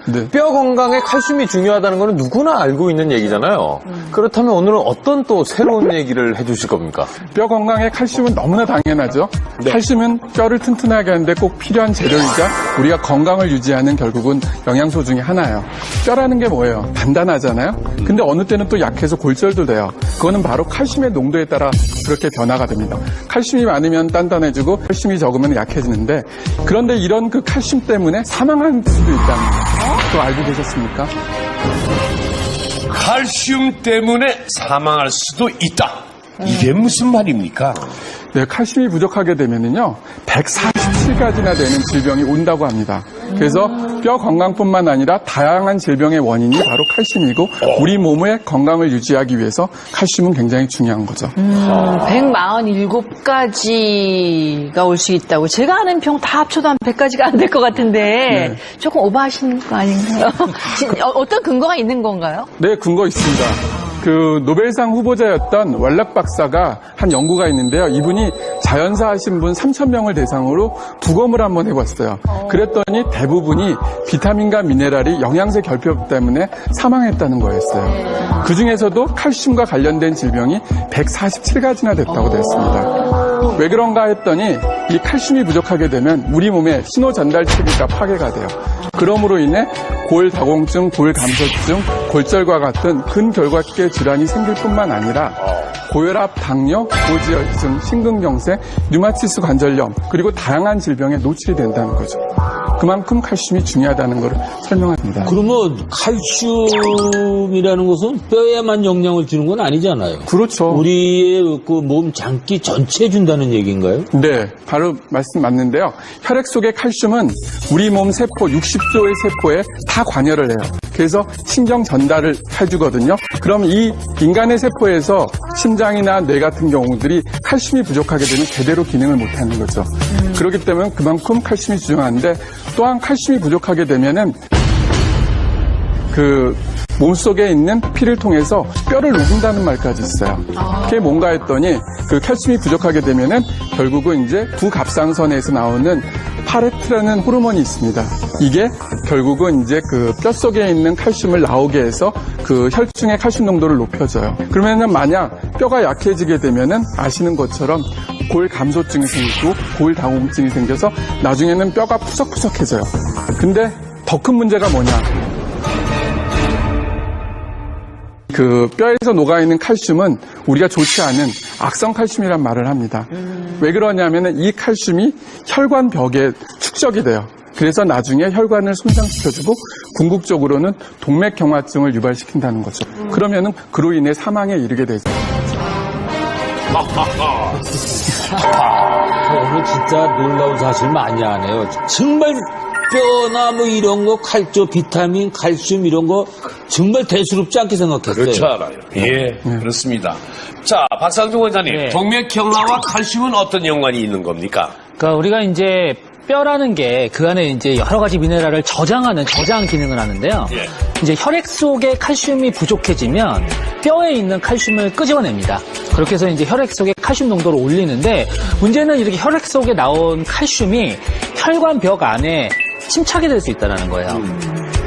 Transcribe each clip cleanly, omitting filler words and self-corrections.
네. 뼈 건강에 칼슘이 중요하다는 건 누구나 알고 있는 얘기잖아요. 그렇다면 오늘은 어떤 또 새로운 얘기를 해주실 겁니까? 뼈 건강에 칼슘은 너무나 당연하죠. 네. 칼슘은 뼈를 튼튼하게 하는데 꼭 필요한 재료이자 우리가 건강을 유지하는 결국은 영양소 중에 하나예요. 뼈라는 게 뭐예요? 단단하잖아요. 근데 어느 때는 또 약해서 골절도 돼요. 그거는 바로 칼슘의 농도에 따라 그렇게 변화가 됩니다. 칼슘이 많으면 단단해지고 칼슘이 적으면 약해지는데, 그런데 이런 그 칼슘 때문에 사망할 수도 있다는 거예요. 그거 알고 계셨습니까? 칼슘 때문에 사망할 수도 있다. 이게 무슨 말입니까? 네, 칼슘이 부족하게 되면은요, 147가지나 되는 질병이 온다고 합니다. 그래서 뼈 건강뿐만 아니라 다양한 질병의 원인이 바로 칼슘이고, 우리 몸의 건강을 유지하기 위해서 칼슘은 굉장히 중요한 거죠. 147가지가 올 수 있다고. 제가 아는 병 다 합쳐도 한 100가지가 안 될 것 같은데 네. 조금 오버하시는 거 아닌가요? 어떤 근거가 있는 건가요? 네, 근거 있습니다. 그 노벨상 후보자였던 월락 박사가 한 연구가 있는데요. 이분이 자연사 하신 분 3,000명을 대상으로 부검을 한번 해봤어요. 그랬더니 대부분이 비타민과 미네랄이 영양제 결핍 때문에 사망했다는 거였어요. 그중에서도 칼슘과 관련된 질병이 147가지나 됐다고 됐습니다. 왜 그런가 했더니 이 칼슘이 부족하게 되면 우리 몸의 신호 전달 체계가 파괴가 돼요. 그러므로 인해 골다공증, 골감소증, 골절과 같은 근결각계 질환이 생길 뿐만 아니라 고혈압, 당뇨, 고지혈증, 심근경색, 류마티스 관절염, 그리고 다양한 질병에 노출이 된다는 거죠. 그만큼 칼슘이 중요하다는 걸 설명합니다. 그러면 칼슘이라는 것은 뼈에만 영향을 주는 건 아니잖아요. 그렇죠. 우리의 그 몸 장기 전체에 준다는 얘기인가요? 네, 바로 말씀 맞는데요. 혈액 속의 칼슘은 우리 몸 세포 60조의 세포에 다 관여를 해요. 그래서 신경 전달을 해주거든요. 그럼 이 인간의 세포에서 심장이나 뇌 같은 경우들이 칼슘이 부족하게 되면 제대로 기능을 못하는 거죠. 그렇기 때문에 그만큼 칼슘이 중요한데, 또한 칼슘이 부족하게 되면은 그 몸속에 있는 피를 통해서 뼈를 녹인다는 말까지 있어요. 그게 뭔가 했더니 그 칼슘이 부족하게 되면은 결국은 이제 부갑상선에서 나오는 파레트라는 호르몬이 있습니다. 이게 결국은 이제 그 뼈 속에 있는 칼슘을 나오게 해서 그 혈중의 칼슘 농도를 높여줘요. 그러면은 만약 뼈가 약해지게 되면은 아시는 것처럼 골 감소증이 생기고 골 다공증이 생겨서 나중에는 뼈가 푸석푸석해져요. 근데 더 큰 문제가 뭐냐? 그 뼈에서 녹아있는 칼슘은 우리가 좋지 않은 악성 칼슘이란 말을 합니다. 왜 그러냐면은 이 칼슘이 혈관 벽에 축적이 돼요. 그래서 나중에 혈관을 손상시켜주고 궁극적으로는 동맥경화증을 유발시킨다는 거죠. 그러면은 그로 인해 사망에 이르게 되죠. 오늘 진짜 놀라운 사실 많이 하네요. 정말 뼈나 뭐 이런 거, 칼조, 비타민, 칼슘 이런 거 정말 대수롭지 않게 생각했어요. 그렇지 않아요. 예, 그렇습니다. 자, 박상중 원장님, 네. 동맥경화와 칼슘은 어떤 연관이 있는 겁니까? 그러니까 우리가 이제 뼈라는 게 그 안에 이제 여러 가지 미네랄을 저장하는 저장 기능을 하는데요. 예. 이제 혈액 속에 칼슘이 부족해지면 뼈에 있는 칼슘을 끄집어냅니다. 그렇게 해서 이제 혈액 속에 칼슘 농도를 올리는데, 문제는 이렇게 혈액 속에 나온 칼슘이 혈관 벽 안에 침착이 될 수 있다는 거예요.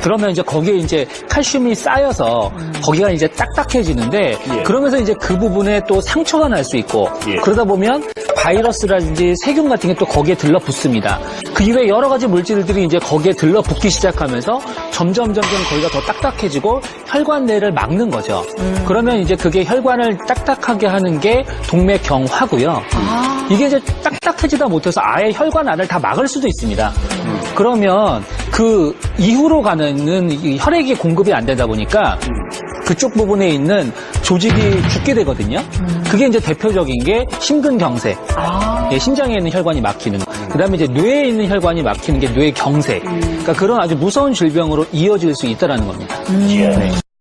그러면 이제 거기에 이제 칼슘이 쌓여서 거기가 이제 딱딱해지는데, 그러면서 이제 그 부분에 또 상처가 날 수 있고, 그러다 보면 바이러스라든지 세균 같은 게 또 거기에 들러붙습니다. 그 이후에 여러 가지 물질들이 이제 거기에 들러붙기 시작하면서 점점 거기가 더 딱딱해지고 혈관 내를 막는 거죠. 그러면 이제 그게 혈관을 딱딱하게 하는 게 동맥경화고요. 이게 이제 딱딱해지다 못해서 아예 혈관 안을 다 막을 수도 있습니다. 그러면 그 이후로 가는 이 혈액이 공급이 안 되다 보니까 그쪽 부분에 있는 조직이 죽게 되거든요. 그게 이제 대표적인 게 심근경색. 예, 심장에 있는 혈관이 막히는 거. 그다음에 이제 뇌에 있는 혈관이 막히는 게 뇌경색. 그러니까 그런 아주 무서운 질병으로 이어질 수 있다라는 겁니다. 예.